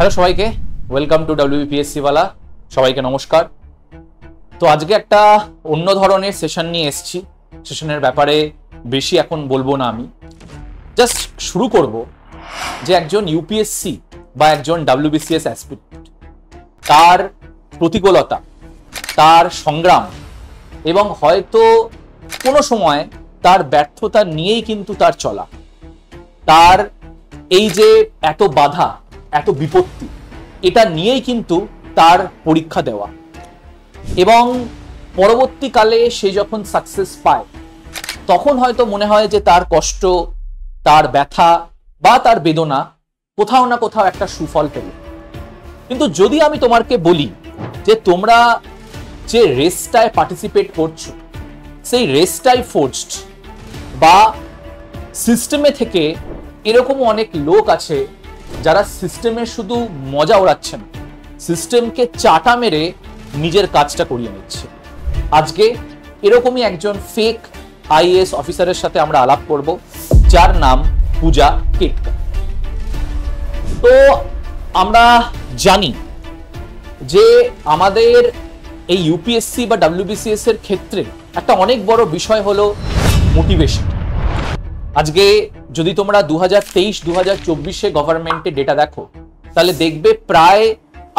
Hello সবাইকে, welcome to WBPSC ওয়ালা। সবাইকে নমস্কার। তো আজকে একটা অন্য ধরনের সেশন নিয়ে এসেছি। সেশনের ব্যাপারে বেশি এখন বলবো না, আমি জাস্ট শুরু করব যে একজন ইউপিএসসি বা একজন ডব্লিউবিসিএস অ্যাসপিরেন্ট, তার প্রতিকূলতা, তার সংগ্রাম এবং হয়তো কোনো সময় তার ব্যর্থতা নিয়েই কিন্তু তার চলা, তার এই যে এত বাধা, এত বিপত্তি, এটা নিয়েই কিন্তু তার পরীক্ষা দেওয়া এবং পরবর্তীকালে সে যখন সাকসেস পায় তখন হয়তো মনে হয় যে তার কষ্ট, তার ব্যথা বা তার বেদনা কোথাও না কোথাও একটা সুফল পেল। কিন্তু যদি আমি তোমাকে বলি যে তোমরা যে রেসটায় পার্টিসিপেট করছো সেই রেসটাই ফোর্সড, বা সিস্টেমে থেকে এরকম অনেক লোক আছে যারা সিস্টেমে শুধু মজা ওড়াচ্ছেন, সিস্টেমকে চাটা মেরে নিজের কাজটা করিয়ে নিচ্ছে। আজকে এরকমই একজন ফেক আইএএস অফিসারের সাথে আমরা আলাপ করব, যার নাম পূজা কেতকর। তো আমরা জানি যে আমাদের এই ইউপিএসসি বা ডব্লিউবিসিএস এর ক্ষেত্রে একটা অনেক বড় বিষয় হলো মোটিভেশন। আজকে যদি তোমরা 2023-2024 গভর্নমেন্টের ডেটা দেখো তাহলে দেখবে প্রায়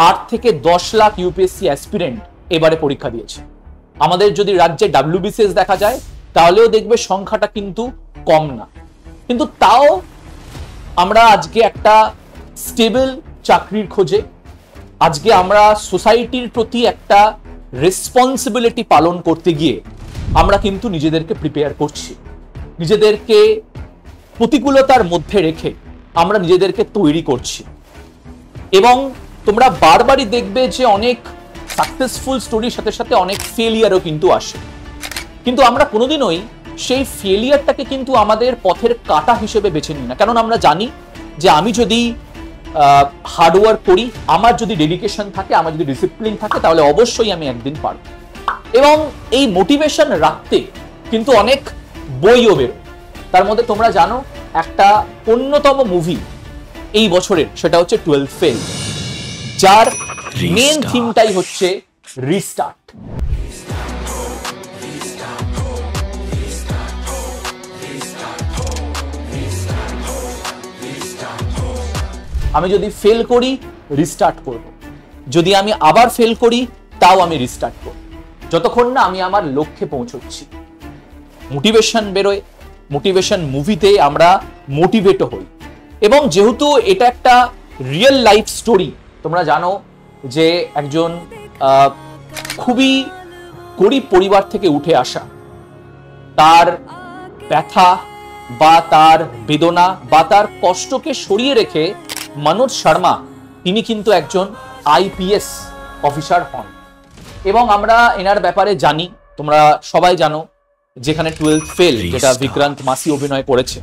8 থেকে 10 লাখ ইউপিএসসি অ্যাসপিরেন্ট এবারে পরীক্ষা দিয়েছে। আমাদের যদি রাজ্যে ডব্লিউবিসিএস দেখা যায় তাহলেও দেখবে সংখ্যাটা কিন্তু কম না। কিন্তু তাও আমরা আজকে একটা স্টেবল চাকরির খোঁজে, আজকে আমরা সোসাইটির প্রতি একটা রেসপন্সিবিলিটি পালন করতে গিয়ে আমরা কিন্তু নিজেদেরকে প্রিপেয়ার করছি, নিজেদেরকে প্রতিকূলতার মধ্যে রেখে আমরা নিজেদেরকে তৈরি করছি। এবং তোমরা বারবারই দেখবে যে অনেক সাকসেসফুল স্টোরির সাথে সাথে অনেক ফেলিয়ারও কিন্তু আসে, কিন্তু আমরা কোনোদিনই সেই ফেলিয়ারটাকে কিন্তু আমাদের পথের কাঁটা হিসেবে বেছে নিই না। কারণ আমরা জানি যে আমি যদি হার্ডওয়ার্ক করি, আমার যদি ডেডিকেশন থাকে, আমার যদি ডিসিপ্লিন থাকে, তাহলে অবশ্যই আমি একদিন পারব। এবং এই মোটিভেশন রাখতে কিন্তু অনেক বইও বেরোয়। তার মধ্যে তোমরা জানো একটা অন্যতম মুভি এই বছরের, সেটা হচ্ছে 12th ফেল, যার মেন থিমটাই হচ্ছে রিস্টার্ট। আমি যদি ফেল করি রিস্টার্ট করব, যদি আমি আবার ফেল করি তাও আমি রিস্টার্ট করব, যতক্ষণ না আমি আমার লক্ষ্যে পৌঁছচ্ছি। মোটিভেশন বেরোয়, মোটিভেশন মুভিতে আমরা মোটিভেট হই। এবং যেহেতু এটা একটা রিয়েল লাইফ স্টোরি, তোমরা জানো যে একজন খুবই গরিব পরিবার থেকে উঠে আসা, তার ব্যথা বা তার বেদনা বা তার কষ্টকে সরিয়ে রেখে মনোজ শর্মা তিনি কিন্তু একজন আইপিএস অফিসার হন। এবং আমরা এনার ব্যাপারে জানি, তোমরা সবাই জানো, যেখানে 12th ফেল, যেটা বিক্রান্ত মাসি অভিনয় করেছে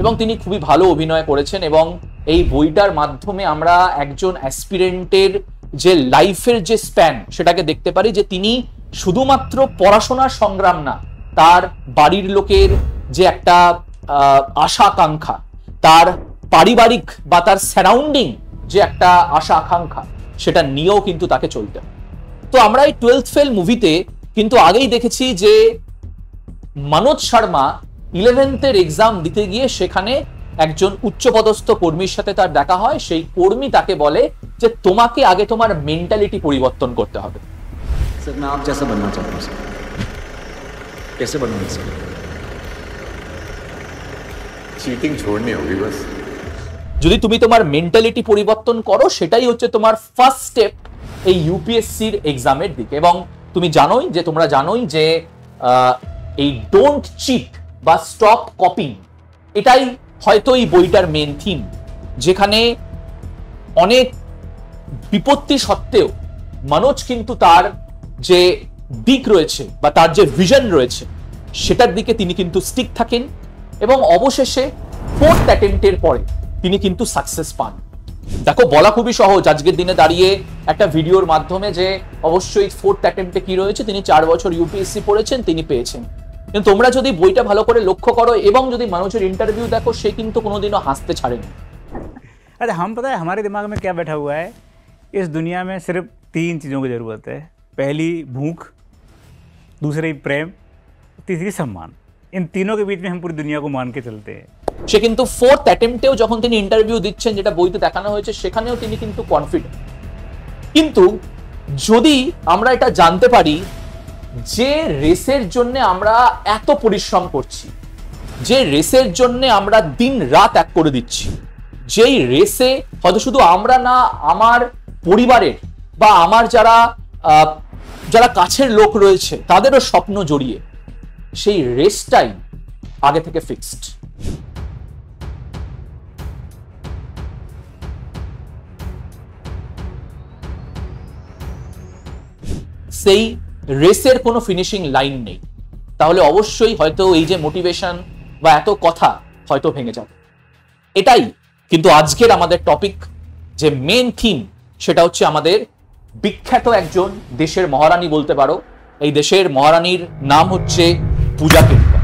এবং তিনি খুবই ভালো অভিনয় করেছেন। এবং এই বইটার মাধ্যমে আমরা একজন অ্যাসপিরেন্টের যে লাইফের যে স্প্যান সেটাকে দেখতে পারি, যে তিনি শুধুমাত্র পড়াশোনার সংগ্রাম না, তার বাড়ির লোকের যে একটা আশা আকাঙ্ক্ষা, তার পারিবারিক বা তার সারাউন্ডিং যে একটা আশা আকাঙ্ক্ষা, সেটা নিয়েও কিন্তু তাকে চলতে হয়। তো আমরা এই 12th ফেল মুভিতে কিন্তু আগেই দেখেছি যে মনোজ শর্মা 11th এক্সাম দিতে গিয়ে সেখানে একজন উচ্চপদস্থ কর্মীর সাথে তার দেখা হয়। সেই কর্মী তাকে বলে যে তোমাকে আগে তোমার মেন্টালিটি পরিবর্তন করতে হবে। सर मैं आप जैसा बनना चाहता हूँ सर, कैसे बनूंगा सर? चीटिंग छोड़नी होगी बस। যদি তুমি তোমার মেন্টালিটি পরিবর্তন করো, সেটাই হচ্ছে তোমার ফার্স্ট স্টেপ এই ইউপিএসসির এক্সামের দিকে। এবং তুমি জানোই যে তোমরা জানোই যে এই ডোন্ট চিট বা স্টপ কপিং, এটাই হয়তো এই বইটার মেন থিম, যেখানে অনেক বিপত্তি সত্ত্বেও মনোজ কিন্তু তার যে দিক রয়েছে বা তার যে ভিশন রয়েছে সেটার দিকে তিনি কিন্তু স্টিক থাকেন এবং অবশেষে 4th অ্যাটেম্পটের পরে তিনি কিন্তু সাকসেস পান। দেখো, বলা খুবই সহজ আজকের দিনে দাঁড়িয়ে একটা ভিডিওর মাধ্যমে যে অবশ্যই 4th অ্যাটেম্পটে কি রয়েছে, তিনি 4 বছর ইউপিএসসি পড়েছেন, তিনি পেয়েছেন। কিন্তু তোমরা যদি বইটা ভালো করে লক্ষ্য করো এবং যদি মানুষের ইন্টারভিউ দেখো, সে কিন্তু কোনোদিনও হাসতে ছাড়েনি। अरे हम पता है हमारे दिमाग में क्या बैठा हुआ है, इस दुनिया में सिर्फ 3 चीज़ों की ज़रूरत है। पहली भूख, दूसरी प्रेम, तीसरी सम्मान। इन तीनों के बीच में हम पूरी दुनिया को मान के चलते हैं। সে কিন্তু ফোর্থ অ্যাটেম্পটেও যখন তিনি ইন্টারভিউ দিচ্ছেন, যেটা বইতে দেখানো হয়েছে, সেখানেও তিনি কিন্তু কনফিডেন্ট। কিন্তু যদি আমরা এটা জানতে পারি যে রেসের জন্য আমরা এত পরিশ্রম করছি, যে রেসের জন্য আমরা দিন রাত এক করে দিচ্ছি, যেই রেসে হয়তো শুধু আমরা না, আমার পরিবারের বা আমার যারা যারা কাছের লোক রয়েছে তাদেরও স্বপ্ন জড়িয়ে, সেই রেসটাই আগে থেকে ফিক্সড। সেই রেসের কোনো ফিনিশিং লাইন নেই, তাহলে অবশ্যই হয়তো এই যে মোটিভেশন বা এত কথা হয়তো ভেঙে যাবে। এটাই কিন্তু আজকের আমাদের টপিক, যে মেন থিম, সেটা হচ্ছে আমাদের বিখ্যাত একজন দেশের মহারানী বলতে পারো। এই দেশের মহারানীর নাম হচ্ছে পূজা কেটকর।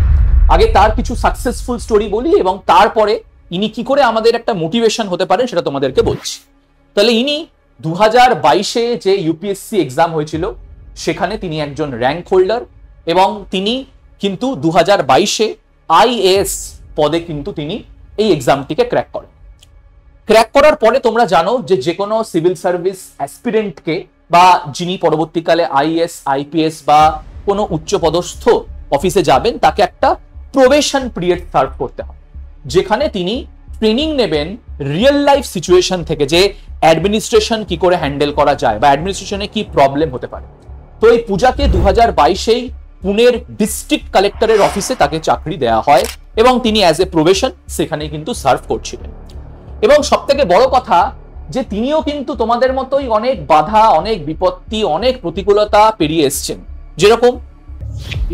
আগে তার কিছু সাকসেসফুল স্টোরি বলি এবং তারপরে ইনি কি করে আমাদের একটা মোটিভেশন হতে পারেন সেটা তোমাদেরকে বলছি। তাহলে ইনি 2022-এ যে ইউপিএসসি এক্সাম হয়েছিল সেখানে তিনি একজন র্যাঙ্ক হোল্ডার এবং তিনি কিন্তু 2022-এ আইএএস পদে কিন্তু তিনি এই এক্সামটিকে ক্র্যাক করেন। ক্র্যাক করার পরে তোমরা জানো যে কোনো সিভিল সার্ভিস অ্যাসপিরেন্টকে বা যিনি পরবর্তীকালে আইএএস আইপিএস বা কোনো উচ্চপদস্থ অফিসে যাবেন, তাকে একটা প্রবেশন পিরিয়ড সার্ভ করতে হয়, যেখানে তিনি ট্রেনিং নেবেন রিয়েল লাইফ সিচুয়েশন থেকে, যে অ্যাডমিনিস্ট্রেশন কি করে হ্যান্ডেল করা যায় বা অ্যাডমিনিস্ট্রেশনে কি প্রবলেম হতে পারে। তো এই পূজাকে 2022-এই পুনের ডিস্ট্রিক্ট কালেক্টরের অফিসে তাকে চাকরি দেওয়া হয় এবং তিনি অ্যাজ এ প্রবেশন সেখানে কিন্তু সার্ভ করছিলেন। এবং সব থেকে বড় কথা যে তিনিও কিন্তু তোমাদের মতোই অনেক বাধা, অনেক বিপত্তি, অনেক প্রতিকূলতা পেরিয়ে এসছেন। যেরকম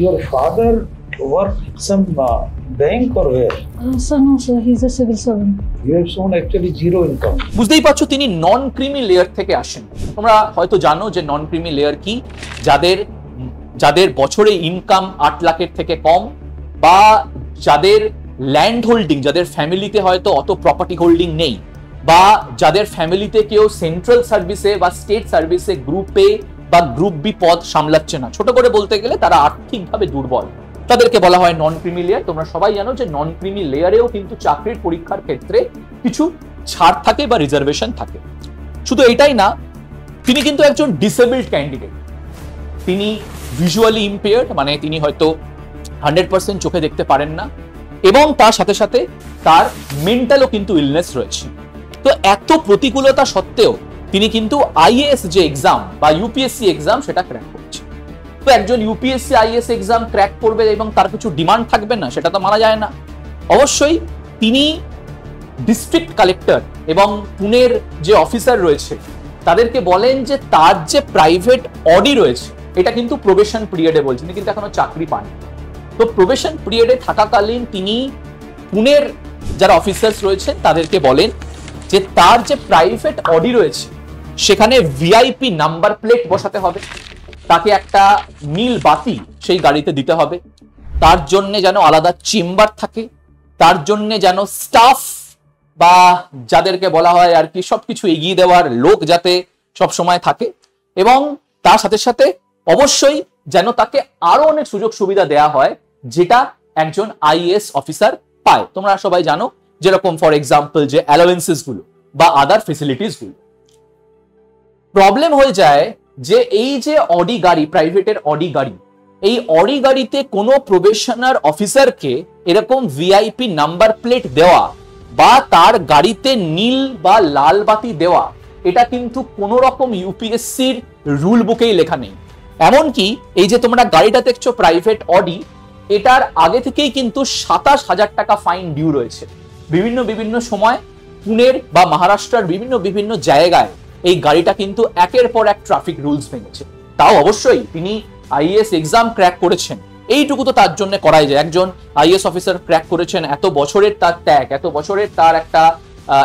Your father worked some bank or where? Sir, no, sir. He's a civil servant. You have shown actually zero income. বুঝতেই পারছো তিনি নন ক্রিমি লেয়ার থেকে আসেন। তোমরা হয়তো জানো যে নন ক্রিমি লেয়ার কি, যাদের বছরে ইনকাম 8 লাখের থেকে কম, বা যাদের ল্যান্ড হোল্ডিং, যাদের ফ্যামিলিতে হয়তো অত প্রপার্টি হোল্ডিং নেই, বা যাদের ফ্যামিলিতে কেউ সেন্ট্রাল সার্ভিসে বা স্টেট সার্ভিসে গ্রুপ এ বা গ্রুপ বি পদ সামলাচ্ছে না। ছোট করে বলতে গেলে তারা আর্থিকভাবে দুর্বল, তাদেরকে বলা হয় নন ক্রিমি লেয়ার। তোমরা সবাই জানো যে নন ক্রিমি লেয়ারেও কিন্তু চাকরির পরীক্ষার ক্ষেত্রে কিছু ছাড় থাকে বা রিজার্ভেশন থাকে। শুধু এটাই না, তিনি কিন্তু একজন ডিসেবলড ক্যান্ডিডেট। তিনি ভিজুয়ালি ইম্পেয়ার্ড, মানে তিনি হয়তো 100% চোখে দেখতে পারেন না, এবং তার সাথে সাথে তার মেন্টালও কিন্তু ইলনেস রয়েছে। তো এত প্রতিকূলতা সত্ত্বেও তিনি কিন্তু আইএএস যে এক্সাম বা ইউপিএসসি এক্সাম সেটা ক্র্যাক করছে। তো একজন ইউপিএসসি আইএএস এক্সাম ক্র্যাক করবে এবং তার কিছু ডিমান্ড থাকবে না, সেটা তো মানা যায় না। অবশ্যই তিনি ডিস্ট্রিক্ট কালেক্টর এবং পুনের যে অফিসার রয়েছে তাদেরকে বলেন যে তার যে প্রাইভেট অডি রয়েছে এটা কিন্তু প্রবেশন পিরিয়ডে বলছেন, কিন্তু এখনো চাকরি পান। তো প্রবেশন পিরিয়ডে থাকাকালীন তিনি পুনের যারা অফিসার্স রয়েছেন তাদেরকে বলেন যে তার যে প্রাইভেট অডি রয়েছে সেখানে ভিআইপি নাম্বার প্লেট বসাতে হবে, তাকে একটা নীল বাতি সেই গাড়িতে দিতে হবে, তার জন্য যেন আলাদা চেম্বার থাকে, তার জন্য যেন স্টাফ বা যাদেরকে বলা হয় আর কি সবকিছু এগিয়ে দেওয়ার লোক যাতে সব সময় থাকে, এবং তার সাথে সাথে অবশ্যই যেন তাকে আরো অনেক সুযোগ সুবিধা দেয়া হয় যেটা একজন আইএএস অফিসার পায়। তোমরা সবাই জানো যেরকম ফর এক্সাম্পল যে অ্যালাওয়েন্সেস গুলো বা আদার ফেসিলিটিস গুলো। প্রবলেম হয়ে যায় যে এই যে অডি গাড়ি, প্রাইভেটের অডি গাড়ি, এই অডি গাড়িতে কোনো প্রবেশনার অফিসারকে এরকম ভিআইপি নাম্বার প্লেট দেওয়া বা তার গাড়িতে নীল বা লাল বাতি দেওয়া, এটা কিন্তু কোনো রকম ইউপিএসসির রুল বুকেই লেখা নেই। এমনকি এই যে তোমরা গাড়িটা দেখছো প্রাইভেট অডি, এটার আগে থেকেই কিন্তু 27,000 টাকা ফাইন ডিউ রয়েছে। বিভিন্ন সময় পুনের বা মহারাষ্ট্রের বিভিন্ন জায়গায় এই গাড়িটা কিন্তু একের পর এক ট্রাফিক রুলস ভেঙেছে। তাও অবশ্যই তিনি আইএএস এক্সাম ক্র্যাক করেছেন, এইটুকু তো তার জন্য করাই যায়। একজন আইএএস অফিসার ক্র্যাক করেছেন, এত বছরের তার ত্যাগ, এত বছরের তার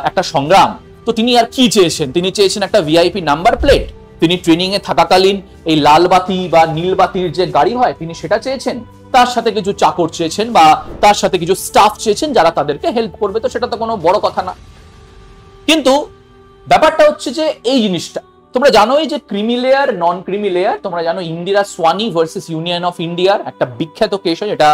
একটা সংগ্রাম। তো তিনি আর কি চেয়েছেন? তিনি চেয়েছেন একটা ভিআইপি নাম্বার প্লেট। তিনি ট্রেনিং এ থাকাকালীন এই লাল বাতি বা নীল বাতির যে গাড়ি হয় তিনি সেটা চেয়েছেন, তার সাথে কিছু চাকর চেয়েছেন বা তার সাথে কিছু স্টাফ চেয়েছেন যারা তাদেরকে হেল্প করবে। তো সেটা তো কোনো বড় কথা না। কিন্তু ব্যাপারটা হচ্ছে যে এই জিনিসটা তোমরা জানোই যে ক্রিমি লেয়ার নন ক্রিমি লেয়ার, তোমরা জানো Indira Swani versus union of ইন্ডিয়ার একটা বিখ্যাত কেস হয়, যেটা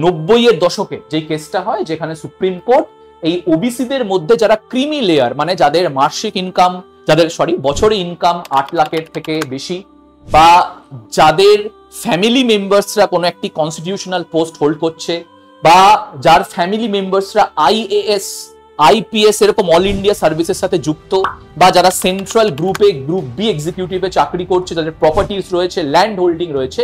90-এর দশকে যে কেসটা হয়, যেখানে সুপ্রিম কোর্ট এই ওবিসিদের মধ্যে যারা ক্রিমি লেয়ার মানে যাদের মাসিক ইনকাম বছরে ইনকাম 8 লাখের থেকে বেশি, বা যাদের ফ্যামিলি মেম্বার্সরা কোনো একটি কনস্টিটিউশনাল পোস্ট হোল্ড করছে, বা যার ফ্যামিলি মেম্বার্সরা IAS IPS এরকম অল ইন্ডিয়া সার্ভিসের সাথে যুক্ত, বা যারা সেন্ট্রাল গ্রুপ বি এক্সিকিউটিভে চাকরি করছে, যাদের প্রপার্টিজ রয়েছে, ল্যান্ড হোল্ডিং রয়েছে,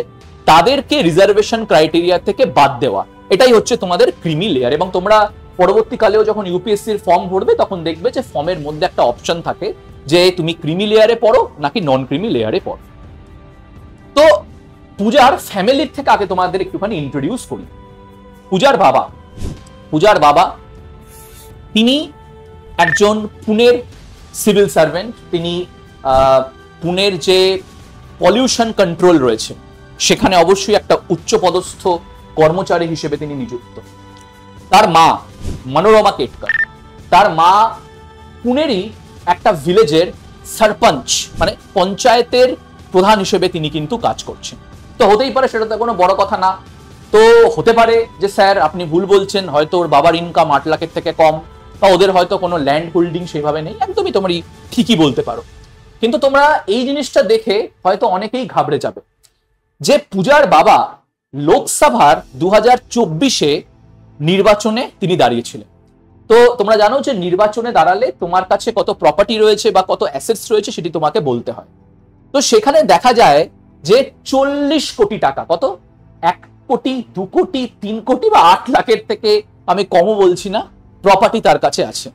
তাদেরকে রিজার্ভেশন ক্রাইটেরিয়া থেকে বাদ দেওয়া, এটাই হচ্ছে তোমাদের ক্রিমি লেয়ার। এবং তোমরা পরবর্তীকালেও যখন ইউপিএসসির ফর্ম ভরবে তখন দেখবে যে ফর্মের মধ্যে একটা অপশন থাকে যে তুমি ক্রিমি লেয়ারে পড়ো নাকি নন ক্রিমি লেয়ারে পড়ো। তো পূজার ফ্যামিলির থেকে আগে তোমাদের একটুখানি ইন্ট্রোডিউস করি। পূজার বাবা তিনি একজন পুনের সিভিল সার্ভেন্ট। তিনি পুনের যে পলিউশন কন্ট্রোল রয়েছে সেখানে অবশ্যই একটা উচ্চপদস্থ কর্মচারী হিসেবে তিনি নিযুক্ত। তার মা মনোরমা কেটকর, তার মা পুনেরই একটা ভিলেজের সরপঞ্চ মানে পঞ্চায়েতের প্রধান হিসেবে তিনি কিন্তু কাজ করছেন। তো হতেই পারে, সেটা তো কোনো বড় কথা না। তো হতে পারে যে স্যার আপনি ভুল বলছেন, হয়তো ওর বাবার ইনকাম 8 লাখের থেকে কম, বা ওদের হয়তো কোনো ল্যান্ড হোল্ডিং সেভাবে নেই। একদমই তোমরা ঠিকই বলতে পারো, কিন্তু তোমরা এই জিনিসটা দেখে হয়তো অনেকেই ঘাবড়ে যাবে যে পূজার বাবা লোকসভার 2024-এ নির্বাচনে তিনি দাঁড়িয়েছিলেন। তো তোমরা জানো যে নির্বাচনে দাঁড়ালে তোমার কাছে কত প্রপার্টি রয়েছে বা কত অ্যাসেটস রয়েছে সেটি তোমাকে বলতে হয়। তো সেখানে দেখা যায় যে 40 কোটি টাকা, কত 1 কোটি 2 কোটি 3 কোটি বা 8 লাখের থেকে আমি কমও বলছি না, প্রপার্টি তার কাছে আছে।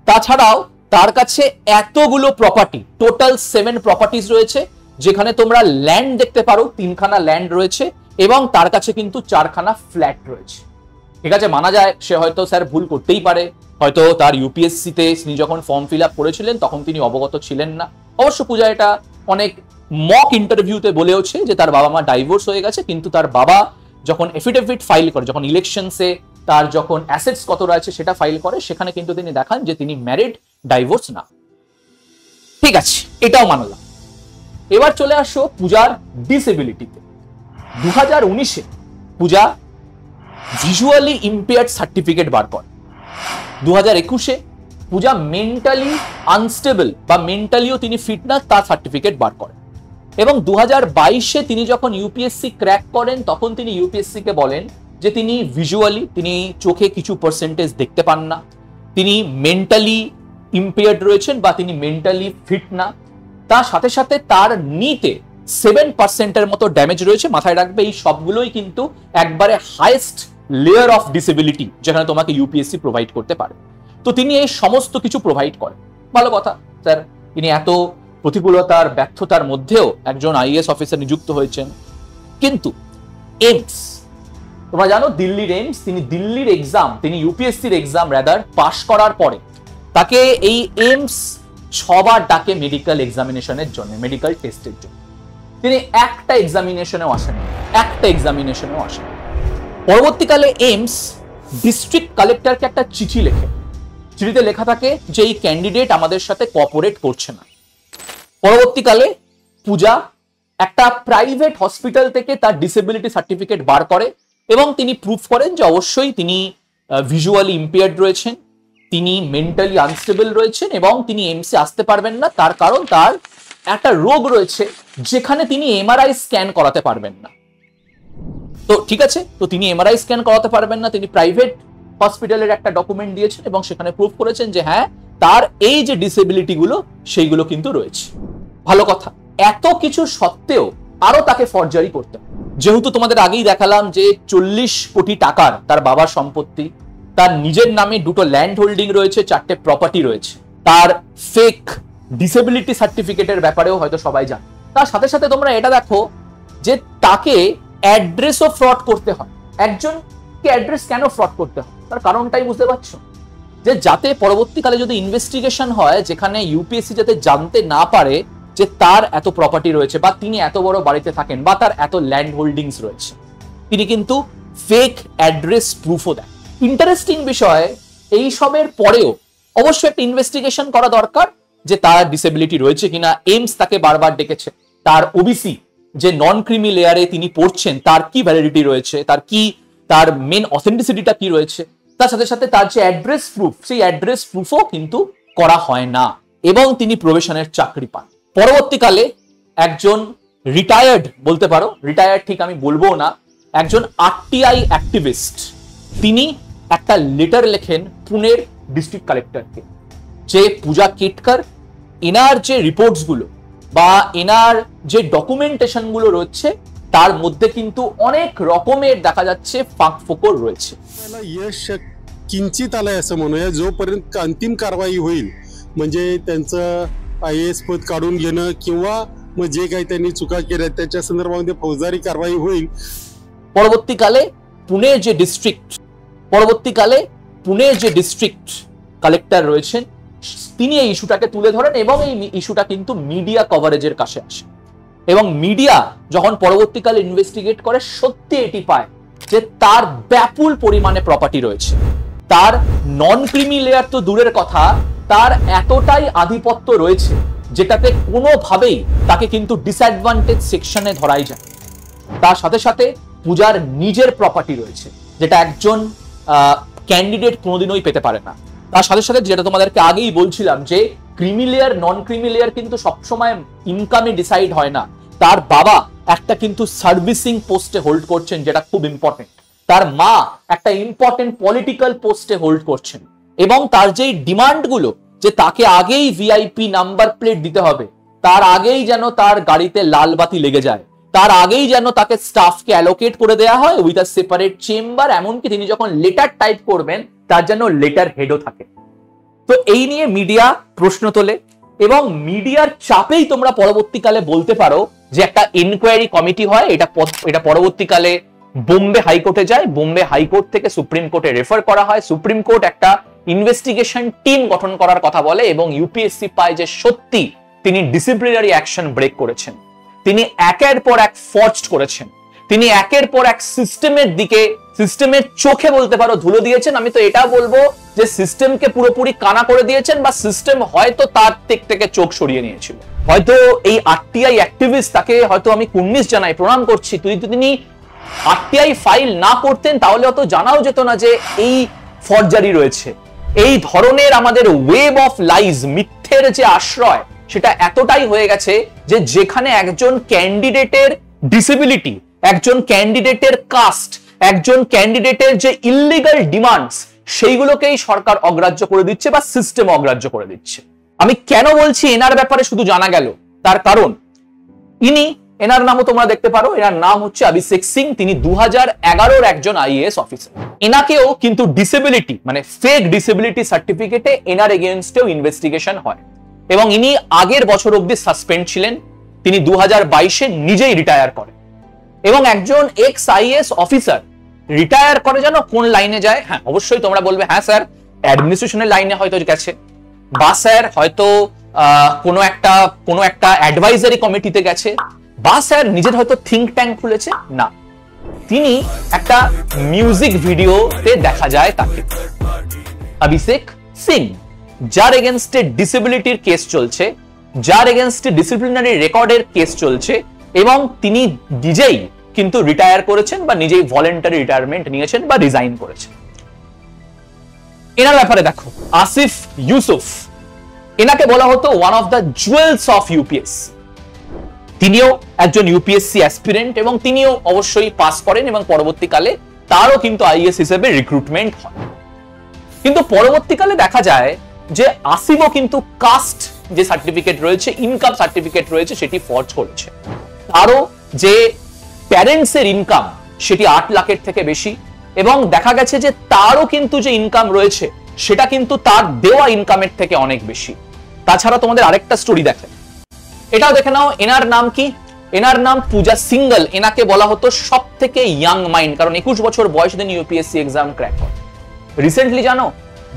তাছাড়াও তার কাছে এতগুলো প্রপার্টি, টোটাল 7 প্রপার্টিজ রয়েছে, যেখানে তোমরা ল্যান্ড দেখতে পারো, 3খানা ল্যান্ড রয়েছে, এবং তার কাছে কিন্তু 4খানা ফ্ল্যাট রয়েছে। ঠিক আছে, মানা যায় সে হয়তো স্যার ভুল করতেই পারে, হয়তো তার ইউপিএসসিতে তিনি যখন ফর্ম ফিল আপ করেছিলেন তখন তিনি অবগত ছিলেন না। অবশ্য পূজা এটা অনেক মক ইন্টারভিউতে বলেওছে যে তার বাবা মা ডাইভোর্স হয়ে গেছে, কিন্তু তার বাবা যখন এফিডেভিট ফাইল করে, যখন ইলেকশনসে তার যখন অ্যাসেটস কত রয়েছে সেটা ফাইল করে, সেখানে কিন্তু তিনি দেখান যে তিনি ম্যারিড, ডাইভোর্স না। ঠিক আছে, এটাও মানলাম। এবার চলে আসো পূজার ডিসেবিলিটিতে। 2019-এ পূজা ভিজুয়ালি ইম্পেয়ার্ড সার্টিফিকেট বার করে। 2021-এ পূজা মেন্টালি আনস্টেবল বা মেন্টালিও তিনি ফিট না তার সার্টিফিকেট বার করেন। এবং 2022-এ তিনি যখন ইউপিএসসি ক্র্যাক করেন তখন তিনি ইউপিএসসি কে বলেন যে তিনি ভিজুয়ালি, তিনি চোখে কিছু পার্সেন্টেজ দেখতে পান না, তিনি মেন্টালি ইম্পেয়ার্ড রয়েছেন বা তিনি মেন্টালি ফিট না। তার সাথে সাথে তার নিতে 7%-এর মতো ড্যামেজ রয়েছে। মাথায় রাখবে এই সবগুলোই কিন্তু একবারে হাইয়েস্ট লেয়ার অফ ডিসেবিলিটি যেখানে তোমাকে ইউপিএসসি প্রোভাইড করতে পারে। তো তিনি এই সমস্ত কিছু প্রোভাইড করেন। ভালো কথা স্যার, তিনি এত প্রতিকূলতার ব্যর্থতার মধ্যেও একজন আইএএস অফিসার নিযুক্ত হয়েছেন। কিন্তু এইমস, তোমরা জানো দিল্লির এইমস, তিনি দিল্লির এক্সাম, তিনি ইউপিএসসির এক্সাম রাদার পাশ করার পরে তাকে এই এইমস 6 বার ডাকে মেডিকেল এক্সামিনেশনের জন্য, মেডিকেল টেস্টের জন্য। তিনি একটা এক্সামিনেশনেও আসেন। পরবর্তীকালে এইমস ডিস্ট্রিক্ট কালেক্টরকে একটা চিঠি লেখে। চিঠিতে লেখা থাকে যে এই ক্যান্ডিডেট আমাদের সাথে কোঅপারেট করছে না। পরবর্তীকালে পূজা একটা প্রাইভেট হসপিটাল থেকে তার ডিসেবিলিটি সার্টিফিকেট বার করে এবং তিনি প্রুফ করেন যে অবশ্যই তিনি ভিজুয়ালি ইম্পেয়ার্ড রয়েছেন, তিনি মেন্টালি আনস্টেবল রয়েছেন এবং তিনি এইমসে আসতে পারবেন না। তার কারণ তার একটা রোগ রয়েছে যেখানে তিনি এমআরআই স্ক্যান করাতে পারবেন না। তো ঠিক আছে, তো তিনি এমআরআই স্ক্যান করাতে পারবেন না, তিনি প্রাইভেট হসপিটালের একটা ডকুমেন্ট দিয়েছেন এবং সেখানে প্রুফ করেছেন যে হ্যাঁ তার এই যে ডিসেবিলিটি গুলো সেইগুলো কিন্তু রয়েছে। ভালো কথা, এত কিছু সত্ত্বেও আরো তাকে ফরজারি করতে, যেহেতু তোমাদের আগেই দেখালাম যে 40 কোটি টাকার তার বাবার সম্পত্তি, তার নিজের নামে 2টো ল্যান্ড হোল্ডিং রয়েছে, 4টে প্রপার্টি রয়েছে, তার ফেক ডিসেবিলিটি সার্টিফিকেটের ব্যাপারেও হয়তো সবাই জানে। তার সাথে সাথে তোমরা এটা দেখো যে তাকে অ্যাড্রেসও ফ্রড করতে হয়। একজনকে অ্যাড্রেস কেন ফ্রড করতে হয় তার কারণটাই বুঝতে পারছো, যে যাতে পরবর্তীকালে যদি ইনভেস্টিগেশন হয় যেখানে ইউপিএসসি যাতে জানতে না পারে যে তার এত প্রপার্টি রয়েছে বা তিনি এত বড় বাড়িতে থাকেন বা তার এত ল্যান্ড হোল্ডিংস রয়েছে, তিনি কিন্তু ফেক অ্যাড্রেস প্রুফও দেন। ইন্টারেস্টিং বিষয়, এই সবের পরেও অবশ্যই একটা ইনভেস্টিগেশন করা দরকার যে তার ডিসেবিলিটি রয়েছে কিনা। এইমস তাকে বারবার ডেকেছে, তার ওবিসি যে নন ক্রিমি লেয়ারে তিনি পড়ছেন তার কি ভ্যালিডিটি রয়েছে, তার মেন অথেন্টিসিটিটা কি রয়েছে, তার সাথে সাথে তার যে অ্যাড্রেস প্রুফ, সেই অ্যাড্রেস প্রুফও কিন্তু করা হয় না, এবং তিনি প্রবেশনের চাকরি পান। পরবর্তীকালে একজন রিটায়ার্ড, বলতে পারো রিটায়ার্ড ঠিক আমি বলবো না, একজন আরটিআই অ্যাক্টিভিস্ট, তিনি একটা লেটার লেখেন পুনের ডিস্ট্রিক্ট কালেক্টরকে, যে পূজা কেটকর এনার যে রিপোর্টস গুলো বা এনার যে ডকুমেন্টেশন গুলো রয়েছে তার মধ্যে কিন্তু অনেক রকমের দেখা যাচ্ছে ফাঁক ফোকর রয়েছে। यश किंचित आलंय असं म्हणूया, जोपर्यंत अंतिम कारवाई होईल म्हणजे त्यांचं IAS पद काढून घेणं किंवा मग जे काही त्यांनी चुका केल्या त्याच्या संदर्भामध्ये फौजदारी कारवाई होईल। পরবর্তীকালে পুনের যে ডিস্ট্রিক্ট কালেক্টর রয়েছেন তিনি এই ইস্যুটাকে তুলে ধরেন, এবং এই ইস্যুটা কিন্তু মিডিয়া কভারেজের কাছে আসে, এবং মিডিয়া যখন পরবর্তীকালে ইনভেস্টিগেট করে সত্যি এটি পায় যে তার ব্যাপক পরিমাণে প্রপার্টি রয়েছে। তার নন ক্রিমি লেয়ার তো দূরের কথা, তার এতটাই আধিপত্য রয়েছে যেটাতে কোনোভাবেই তাকে কিন্তু ডিসঅ্যাডভান্টেজ সেকশনে ধরাই যায়। তার সাথে সাথে পূজার নিজের প্রপার্টি রয়েছে যেটা একজন ক্যান্ডিডেট কোনোদিনই পেতে পারে না। তার সাথে সাথে যেটা তোমাদেরকে আগেই বলছিলাম যে ক্রিমি লেয়ার নন ক্রিমি লেয়ার কিন্তু সবসময় ইনকামে ডিসাইড হয় না। তার বাবা একটা কিন্তু সার্ভিসিং পোস্টে হোল্ড করছেন, যেটা খুব ইম্পর্টেন্ট। তার মা একটা ইম্পর্টেন্ট পলিটিক্যাল পোস্টে হোল্ড করছেন, এবং তার যেই ডিমান্ডগুলো যে তাকে আগেই ভিআইপি নাম্বার প্লেট দিতে হবে, তার আগেই যেন তার গাড়িতে লাল বাতি লেগে যায়, তার আগেই যেন তাকে স্টাফকে অ্যালোকেট করে দেওয়া হয় উইথ আ সেপারেট চেম্বার, এমনকি তিনি যখন লেটার টাইপ করবেন তার যেন লেটার হেডও থাকে। তো এই নিয়ে মিডিয়া প্রশ্ন তোলে, এবং মিডিয়ার চাপেই তোমরা পরবর্তীকালে বলতে পারো যে একটা ইনকোয়ারি কমিটি হয়, এটা পরবর্তীকালে বোম্বে হাইকোর্টে যায়, বোম্বে হাইকোর্ট থেকে সুপ্রিম কোর্টে রেফার করা হয়, সুপ্রিম কোর্ট একটা ইনভেস্টিগেশন টিম গঠন করার কথা বলে, এবং ইউপিএসসি পায় যে সত্যি তিনি ডিসিপ্লিনারি অ্যাকশন ব্রেক করেছেন, তিনি একের পর এক ফর্জড করেছেন, তিনি একের পর এক সিস্টেমের চোখে বলতে পারো ধুলো দিয়েছেন। আমি তো এটা বলবো যে সিস্টেমকে পুরোপুরি কানা করে দিয়েছেন, বা সিস্টেম হয়তো তার দিক থেকে চোখ সরিয়ে নিয়েছিল। হয়তো এই আরটিআই অ্যাক্টিভিস্ট, তাকে হয়তো আমি কুর্নিশ জানাই, প্রণাম করছি, তিনি আরটিআই ফাইল না করতেন তাহলে হয়তো জানাও যেত না যে এই ফরজারি রয়েছে। এই ধরনের আমাদের ওয়েব অফ লাইজ, মিথ্যের যে আশ্রয়, সেটা এতটাই হয়ে গেছে যে যেখানে একজন ক্যান্ডিডেটের ডিসেবিলিটি, একজন ক্যান্ডিডেটের কাস্ট, একজন ক্যান্ডিডেটের যে ইল্লিগাল ডিমান্ডস, সেইগুলোকেই সরকার অগ্রাহ্য করে দিচ্ছে বা সিস্টেম অগ্রাহ্য করে দিচ্ছে। আমি কেন বলছি এনার ব্যাপারে শুধু জানা গেল, তার কারণ এনার নামও তোমরা দেখতে পারো, এনার নাম হচ্ছে অভিষেক সিং, তিনি 2011-র একজন আইএএস অফিসার। এনাকেও কিন্তু ডিসেবিলিটি মানে ফেক ডিসেবিলিটি সার্টিফিকেটে এনার এগেইনস্টেও ইনভেস্টিগেশন হয়, এবং ইনি আগের বছর অবধি সাসপেন্ড ছিলেন। তিনি 2022-এ নিজেই রিটায়ার করেন, এবং একজন এক্স আইএএস অফিসার রিটায়ার করে জানো কোন লাইনে যায়? হ্যাঁ, অবশ্যই তোমরা বলবে হ্যাঁ স্যার অ্যাডমিনিস্ট্রেশনের লাইনে হয়তো গেছে, বা স্যার হয়তো কোনো একটা অ্যাডভাইজারি কমিটিতে গেছে, বা স্যার নিজের হয়তো থিঙ্ক ট্যাঙ্ক খুলেছে। না, তিনি একটা মিউজিক ভিডিওতে দেখা যায় তাকে, অভিষেক সিং, যার এগেনস্টে ডিসেবিলিটির কেস চলছে, যার এগেনস্টে ডিসিপ্লিনারি রেকর্ডের কেস চলছে, এবং তিনি নিজেই কিন্তু রিটায়ার করেছেন বা নিজেই ভলেন্টারি রিটায়ারমেন্ট নিয়েছেন বা রিজাইন করেছেন। এনার ব্যাপারে দেখো, আসিফ ইউসুফ, এনাকে বলা হতো one of the jewels of UPS. তিনিও একজন ইউপিএসসি অ্যাসপিরেন্ট, এবং তিনিও অবশ্যই পাস করেন, এবং পরবর্তীকালে তারও কিন্তু আইএএস হিসেবে রিক্রুটমেন্ট হয়। কিন্তু পরবর্তীকালে দেখা যায় যে আসিফও কিন্তু কাস্ট যে সার্টিফিকেট রয়েছে, ইনকাম সার্টিফিকেট রয়েছে, সেটি ফর্জ করেছে। তারও যে প্যারেন্টসের ইনকাম সেটি 8 লাখের থেকে বেশি, এবং দেখা গেছে যে তারও কিন্তু যে ইনকাম রয়েছে সেটা কিন্তু তার দেওয়া ইনকামের থেকে অনেক বেশি। তাছাড়া তোমাদের আরেকটা স্টোরি দেখেন, এটাও দেখে নাও। এনার নাম কি? এনার নাম পূজা সিঙ্গল। এনাকে বলা হতো সব থেকে ইয়াং মাইন্ড, কারণ 21 বছর বয়সে তিনি ইউপিএসসি এক্সাম ক্র্যাক করেন। রিসেন্টলি জানো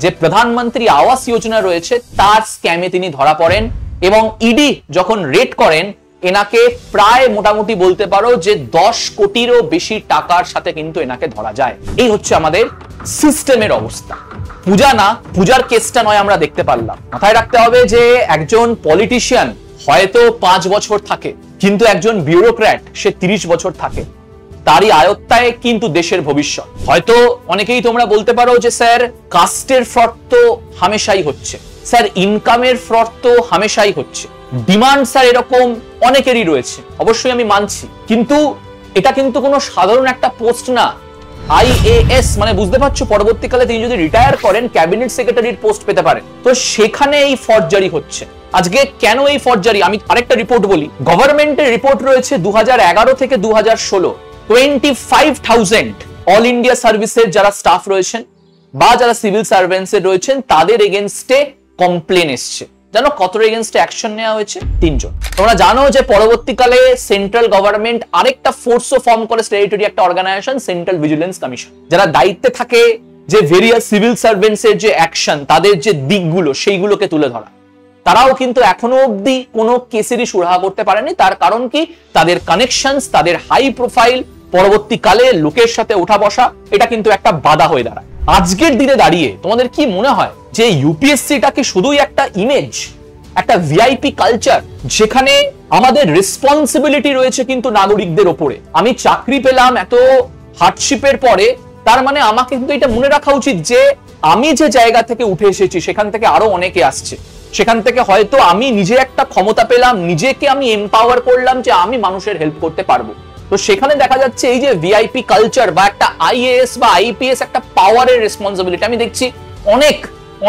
যে প্রধানমন্ত্রী আবাস যোজনা রয়েছে তার স্ক্যামে তিনি ধরা পড়েন, এবং ইডি যখন রেড করেন এনাকে প্রায় মোটামুটি বলতে পারো যে 10 কোটিরও বেশি টাকার সাথে কিন্তু এনাকে ধরা যায়। এই হচ্ছে আমাদের সিস্টেমের অবস্থা। পূজা না, পূজার কেসটা নয় আমরা দেখতে পারলাম। মাথায় রাখতে হবে যে একজন পলিটিশিয়ান হয়তো 5 বছর থাকে, কিন্তু একজন বিউরোক্র্যাট সে 30 বছর থাকে। তারই আয়ত্তায় কিন্তু দেশের ভবিষ্যৎ। হয়তো অনেকেই তোমরা বলতে পারো যে স্যার কাস্টের ফ্রড তো হামেশাই হচ্ছে, স্যার ইনকামের ফ্রড তো হামেশাই হচ্ছে, ডিমান্ড স্যার এরকম অনেকেরই রয়েছে, অবশ্যই আমি মানছি, কিন্তু এটা কিন্তু কোনো সাধারণ একটা পোস্ট না। IAS মানে বুঝতে পারছো, পরবর্তীকালে তিনি যদি রিটায়ার করেন ক্যাবিনেট সেক্রেটারির পোস্ট পেতে পারেন। তো সেখানে এই ফর্জারি হচ্ছে। আজকে কেন এই ফর্জারি, আমি আরেকটা রিপোর্ট বলি। গভর্নমেন্টের রিপোর্ট রয়েছে 2011 থেকে 2016 25,000 অল ইন্ডিয়া সার্ভিসের যারা স্টাফ রয়েছেন বা যারা সিভিল সার্ভেন্টসের রয়েছেন তাদের এগেনস্টে কমপ্লেন এসছে। জানো কতর এগেনস্টে অ্যাকশন নেওয়া হয়েছে? 3 জন। তোমরা জানো যে পরবর্তীকালে সেন্ট্রাল গভর্নমেন্ট আরেকটা ফোর্সও ফর্ম করে, স্টেটুরি একটা অর্গানাইজেশন সেন্ট্রাল ভিজিলেন্স কমিশন, যারা দায়িত্বে থাকে যে ভেরিয়াস সিভিল সার্ভেন্টসের যে অ্যাকশন, তাদের যে দিকগুলো সেইগুলোকে তুলে ধরা। তারাও কিন্তু এখনো অবধি কোনো কেসেরই সুরাহা করতে পারেনি। তার কারণ কি? তাদের কানেকশনস, তাদের হাই প্রোফাইল, পরবর্তীকালে লোকের সাথে ওঠা বসা, এটা কিন্তু একটা বাধা হয়ে দাঁড়ায়। আজকের দিনে দাঁড়িয়ে তোমাদের কি মনে হয় যে ইউপিএসসিটা কি শুধুই একটা ইমেজ, একটা ভিআইপি কালচার, যেখানে আমাদের রেসপন্সিবিলিটি রয়েছে কিন্তু নাগরিকদের ওপরে? আমি চাকরি পেলাম এত হার্ডশিপের পরে, তার মানে আমাকে কিন্তু এটা মনে রাখা উচিত যে আমি যে জায়গা থেকে উঠে এসেছি সেখান থেকে আরো অনেকে আসছে, সেখান থেকে হয়তো আমি নিজে একটা ক্ষমতা পেলাম, নিজেকে আমি এম্পাওয়ার করলাম যে আমি মানুষের হেল্প করতে পারবো। তো সেখানে দেখা যাচ্ছে এই যে ভিআইপি কালচার বা একটা IAS বা IPS একটা পাওয়ারের রেসপন্সিবিলিটি। আমি দেখছি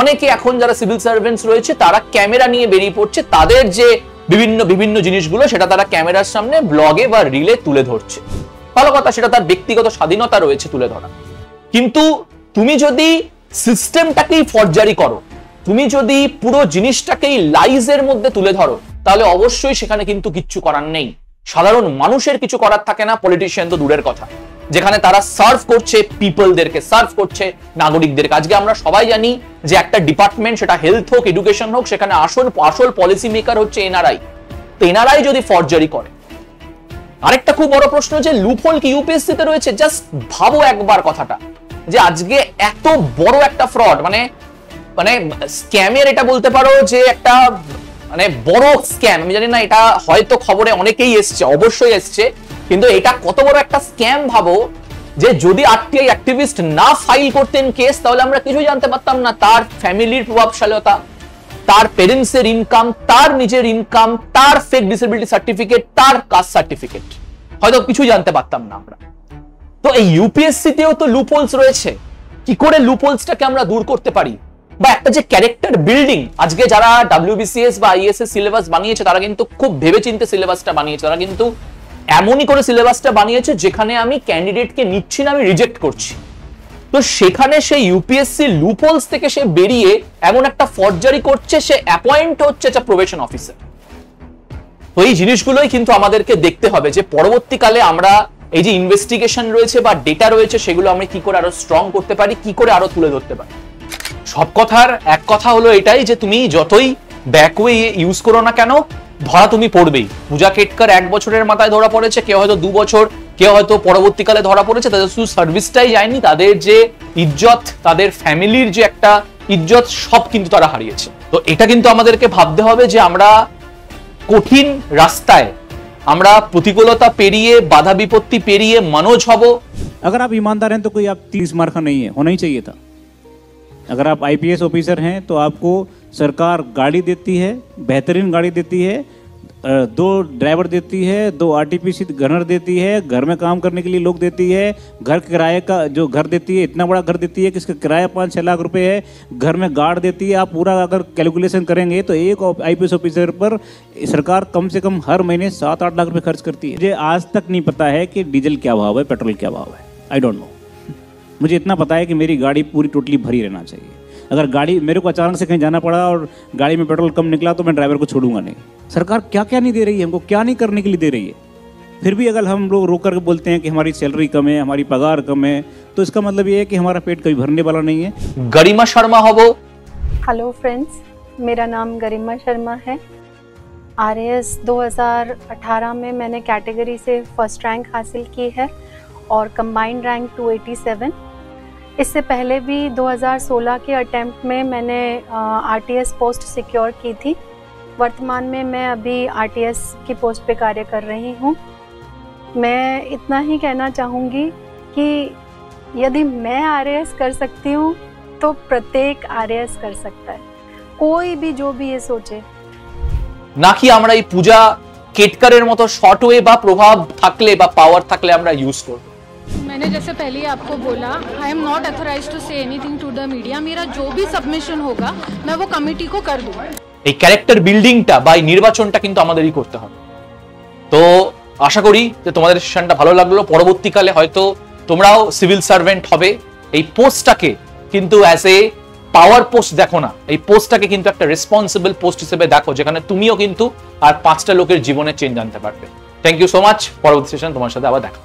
অনেকে এখন যারা সিভিল সার্ভেন্টস রয়েছে তারা ক্যামেরা নিয়ে বেরিয়ে পড়ছে, তাদের যে বিভিন্ন জিনিসগুলো সেটা তারা ক্যামেরার সামনে ব্লগে বা রিলে তুলে ধরছে। ভালো কথা, সেটা তার ব্যক্তিগত স্বাধীনতা রয়েছে তুলে ধরা। কিন্তু তুমি যদি সিস্টেমটাকেই ফর্জারি করো, তুমি যদি পুরো জিনিসটাকেই লাইজের মধ্যে তুলে ধরো, তাহলে অবশ্যই সেখানে কিন্তু কিচ্ছু করার নেই। সাধারণ মানুষের কিছু করার থাকে না, পলিটিশিয়ান তো দূরের কথা, যেখানে তারা সার্ভ করছে পিপলদেরকে, সার্ভ করছে নাগরিকদেরকে। আজকে আমরা সবাই জানি যে একটা ডিপার্টমেন্ট, সেটা হেলথ হোক, এডুকেশন হোক, সেখানে আসল পলিসি মেকার হচ্ছে এনআরআই। তো এনআরআই যদি ফর্জারি করে, আরেকটা খুব বড় প্রশ্ন যে লুপহোল কি ইউপিএসসি তে রয়েছে? জাস্ট ভাবো একবার কথাটা, যে আজকে এত বড় একটা ফ্রড, মানে স্ক্যামের এটা বলতে পারো যে একটা মানে বড় স্ক্যাম। আমি জানি না, এটা হয়তো খবরে অনেকেই এসছে, অবশ্যই এসছে, কিন্তু এটা কত বড় একটা স্ক্যাম ভাবো, যে যদি আরটিআই অ্যাক্টিভিস্ট না ফাইল করতেন কেস, তাহলে আমরা কিছুই জানতে পারতাম না। তার ফ্যামিলির প্রভাবশালীতা, তার পেরেন্টসের ইনকাম, তার নিজের ইনকাম, তার ফেক ডিসেবিলিটি সার্টিফিকেট, তার কাস্ট সার্টিফিকেট, হয়তো কিছুই জানতে পারতাম না আমরা। তো এই ইউপিএসসি তেও তো লুপহোলস রয়েছে। কি করে লুপহোলসটাকে আমরা দূর করতে পারি? বা একটা যে ক্যারেক্টার বিল্ডিং, আজকে যারা WBCS বা IAS সিলেবাস বানিয়েছে তারা কিন্তু খুব ভেবেচিন্তে সিলেবাসটা বানিয়েছে। তারা কিন্তু এমনই করে সিলেবাসটা বানিয়েছে যেখানে আমি ক্যান্ডিডেটকে নিচ্ছি না, আমি রিজেক্ট করছি। তো সেখানে সেই ইউপিএসসি লুপহোলস থেকে সে বেরিয়ে এমন একটা ফর্জারি করছে, সে অ্যাপয়েন্ট হচ্ছে একটা প্রবেশন অফিসার। তো এই জিনিসগুলোই কিন্তু আমাদেরকে দেখতে হবে যে পরবর্তীকালে আমরা এই যে ইনভেস্টিগেশন রয়েছে বা ডেটা রয়েছে, সেগুলো আমরা কি করে আরো স্ট্রং করতে পারি, কি করে আরো তুলে ধরতে পারি। সব কথার এক কথা হলো এটাই যে তুমি যতই ব্যাকওয়ে ইউজ করো না কেন, ধরা তুমি পড়বেই। পূজা কেটকার 1 বছরের মাথায় ধরা পড়েছে, কেউ হয়তো 2 বছর, কেউ হয়তো পরবর্তীকালে ধরা পড়েছে। তাদের শুধু সার্ভিসটাই যায়নি, তাদের যে ইজ্জত, তাদের ফ্যামিলির যে একটা ইজ্জত, সব কিন্তু তারা হারিয়েছে। তো এটা কিন্তু আমাদেরকে ভাবতে হবে যে আমরা কঠিন রাস্তায়, আমরা প্রতিকূলতা পেরিয়ে, বাধা বিপত্তি পেরিয়ে মানুষ হব। अगर आप ईमानदार हैं तो कोई आप 30 मार्क का नहीं है, होना ही चाहिए था। अगर आप IPS ऑफिसर हैं तो आपको सरकार गाड़ी देती है, बेहतरीन गाड़ी देती है, 2 ड्राइवर देती है, 2 RTPC गनर देती है, घर में काम करने के लिए लोग देती है, घर किराए का जो घर देती है, इतना बड़ा घर देती है कि इसका किराया 5-6 लाख रुपए है, घर में गार्ड देती है। आप पूरा अगर कैलकुलेशन करेंगे तो एक IPS ऑफिसर पर सरकार कम से कम हर महीने 7-8 लाख रुपए खर्च करती है। मुझे आज तक नहीं पता है कि डीजल क्या भाव है, पेट्रोल क्या भाव है, आई डोंट नो। मुझे इतना पता है कि मेरी गाड़ी पूरी टोटली भरी रहना चाहिए। अगर गाड़ी मेरे को अचानक से कहीं जाना पड़ा और गाड़ी में पेट्रोल कम निकला तो मैं ड्राइवर को छोड़ूंगा नहीं। सरकार क्या क्या नहीं दे रही है हमको, क्या नहीं करने के लिए दे रही है। फिर भी अगर हम लोग रोक करके बोलते हैं कि हमारी सैलरी कम है, हमारी पगार कम है, तो इसका मतलब ये है कि हमारा पेट कभी भरने वाला नहीं है। गरिमा शर्मा हबो। हेलो फ्रेंड्स, मेरा नाम गरिमा शर्मा है। RAS 2018 में मैंने कैटेगरी से फर्स्ट रैंक हासिल की है और कंबाइंड रैंक 287। इससे पहले भी 2016 के अटेम्प्ट में मैंने आरटीएस पोस्ट सिक्योर की थी। वर्तमान में मैं अभी आरटीएस की पोस्ट पे कार्य कर रही हूँ। मैं इतना ही कहना चाहूँगी कि यदि मैं आरएएस कर सकती हूँ तो प्रत्येक आरएएस कर सकता है, कोई भी जो भी ये सोचे। নাকি আমরা এই পূজা কেটকারের মতো শর্ট ওয়ে বা প্রভাব থাকলে বা পাওয়ার থাকলে আমরা ইউজ করব। मैंने जैसे पहले ही आपको बोला, I am not authorised to say anything to the media. मेरा जो भी सबमिशन होगा मैं वो कमिटी को कर दूंगा। এই ক্যারেক্টার বিল্ডিংটা বা এই নির্বাচনটা কিন্তু আমাদেরই করতে হবে। তো আশা করি যে তোমাদের সেশনটা ভালো লাগলো। পরবর্তীকালে হয়তো তোমরাও সিভিল সার্ভেন্ট হবে। এই পোস্টটাকে কিন্তু অ্যাজ এ পাওয়ার পোস্ট দেখো না, এই পোস্টটাকে কিন্তু একটা রেসপন্সিবল পোস্ট হিসেবে দেখো, যেখানে তুমিও কিন্তু আর 5টা লোকের জীবনে চেঞ্জ আনতে পারবে। Thank you so much. পরবর্তী সেশন তোমার সাথে আবার দেখা।